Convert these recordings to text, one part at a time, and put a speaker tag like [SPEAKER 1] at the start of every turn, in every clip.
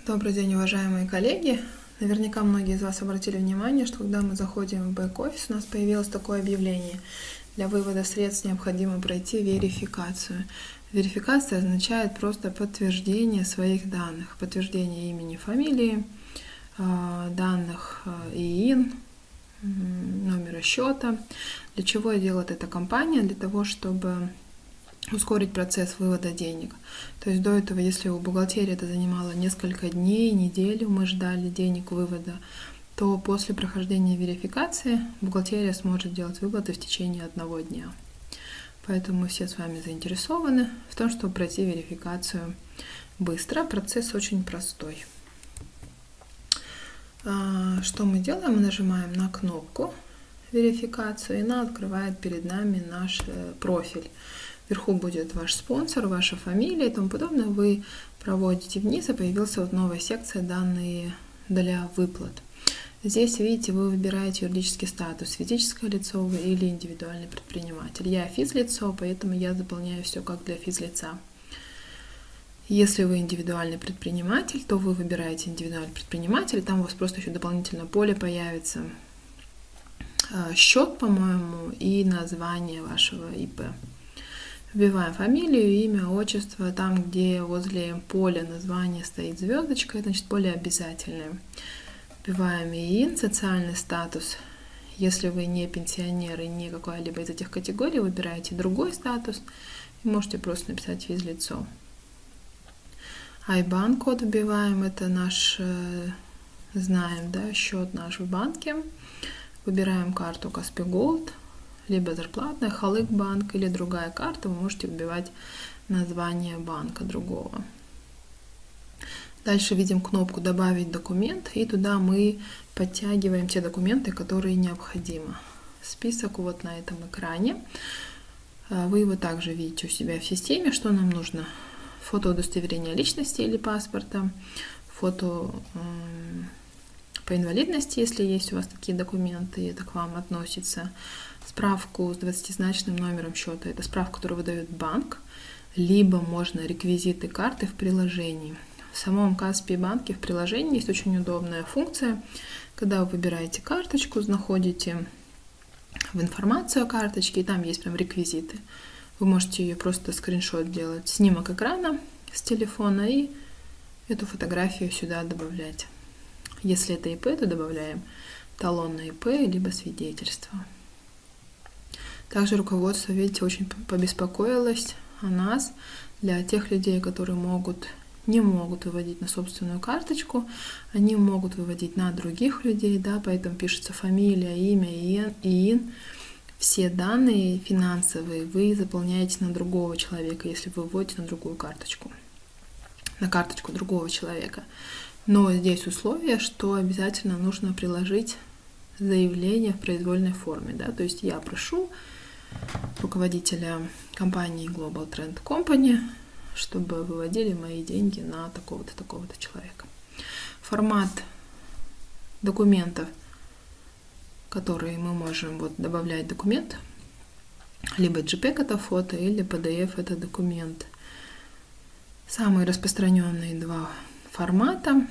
[SPEAKER 1] Добрый день, уважаемые коллеги! Наверняка многие из вас обратили внимание, что когда мы заходим в бэк-офис, у нас появилось такое объявление. Для вывода средств необходимо пройти верификацию. Верификация означает просто подтверждение своих данных, подтверждение имени, фамилии, данных ИИН, номера счета. Для чего делает эта компания? Для того, чтобы ускорить процесс вывода денег. То есть до этого, если у бухгалтерии это занимало несколько дней, неделю, мы ждали денег вывода, то после прохождения верификации бухгалтерия сможет делать выводы в течение 1 дня. Поэтому мы все с вами заинтересованы в том, чтобы пройти верификацию быстро. Процесс очень простой. Что мы делаем? Мы нажимаем на кнопку верификацию, и она открывает перед нами наш профиль. Вверху будет ваш спонсор, ваша фамилия и тому подобное. Вы проводите вниз, и появилась вот новая секция «Данные для выплат». Здесь, видите, вы выбираете юридический статус, физическое лицо вы или индивидуальный предприниматель. Я физлицо, поэтому я заполняю все как для физлица. Если вы индивидуальный предприниматель, то вы выбираете индивидуальный предприниматель, там у вас просто еще дополнительное поле появится. Счет, по-моему, и название вашего ИП. Вбиваем фамилию, имя, отчество. Там, где возле поля названия стоит звездочка, это значит поле обязательное. Вбиваем ИИН, социальный статус. Если вы не пенсионер и не какая-либо из этих категорий, выбираете другой статус и можете просто написать физлицо. IBAN код вбиваем, это наш, знаем, да, счет наш в банке. Выбираем карту Каспий Голд, либо зарплатная, Халык банк или другая карта, вы можете вбивать название банка другого. Дальше видим кнопку «Добавить документ», и туда мы подтягиваем те документы, которые необходимы. Список вот на этом экране. Вы его также видите у себя в системе, что нам нужно. Фото удостоверения личности или паспорта, фото по инвалидности, если есть у вас такие документы, и это к вам относится, справку с 20-значным номером счета, это справка, которую выдает банк, либо можно реквизиты карты в приложении. В самом Каспий банке в приложении есть очень удобная функция, когда вы выбираете карточку, находите в информацию о карточке, и там есть прям реквизиты. Вы можете ее просто скриншот делать, снимок экрана с телефона и эту фотографию сюда добавлять. Если это ИП, то добавляем талон на ИП, либо свидетельство. Также руководство, видите, очень побеспокоилось о нас. Для тех людей, которые не могут выводить на собственную карточку, они могут выводить на других людей, да, поэтому пишется фамилия, имя, ИИН. Все данные финансовые вы заполняете на другого человека, если вы выводите на другую карточку, на карточку другого человека. Но здесь условие, что обязательно нужно приложить заявление в произвольной форме. Да? То есть я прошу руководителя компании Global Trend Company, чтобы выводили мои деньги на такого-то, такого-то человека. Формат документов, которые мы можем добавлять документ, либо JPEG это фото, или PDF это документ. Самые распространенные два формата.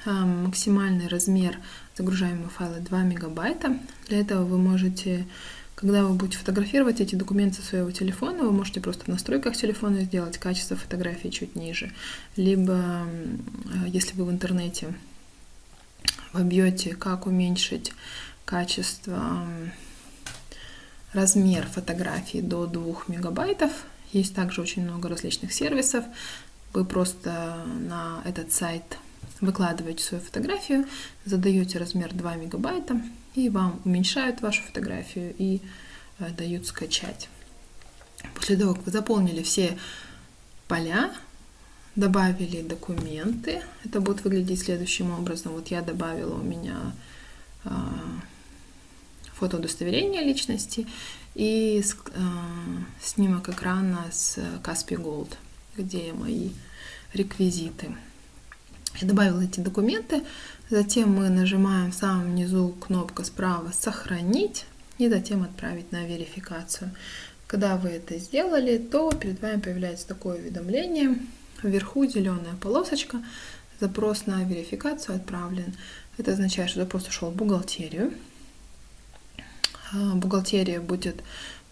[SPEAKER 1] Максимальный размер загружаемого файла 2 мегабайта. Для этого вы можете, когда вы будете фотографировать эти документы со своего телефона, вы можете просто в настройках телефона сделать качество фотографии чуть ниже. Либо, если вы в интернете вобьете, как уменьшить качество, размер фотографии до 2 мегабайтов, есть также очень много различных сервисов. Вы просто на этот сайт выкладываете свою фотографию, задаете размер 2 мегабайта, и вам уменьшают вашу фотографию и дают скачать. После того, как вы заполнили все поля, добавили документы, это будет выглядеть следующим образом. Вот я добавила, у меня фото удостоверения личности и снимок экрана с Каспий Голд, где мои реквизиты. Я добавила эти документы, затем мы нажимаем в самом низу кнопку справа «Сохранить» и затем «Отправить на верификацию». Когда вы это сделали, то перед вами появляется такое уведомление. Вверху зеленая полосочка запрос на верификацию отправлен. Это означает, что запрос ушел в бухгалтерию. Бухгалтерия будет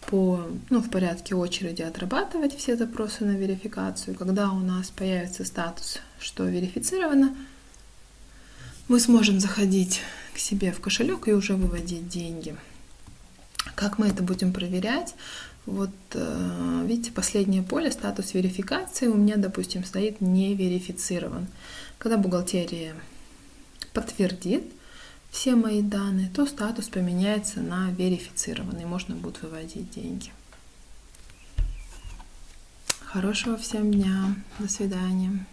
[SPEAKER 1] в порядке очереди отрабатывать все запросы на верификацию. Когда у нас появится статус, что верифицировано, мы сможем заходить к себе в кошелек и уже выводить деньги. Как мы это будем проверять? Вот видите, последнее поле, статус верификации, у меня, допустим, стоит не верифицирован. Когда бухгалтерия подтвердит все мои данные, то статус поменяется на верифицированный, можно будет выводить деньги. Хорошего всем дня, до свидания.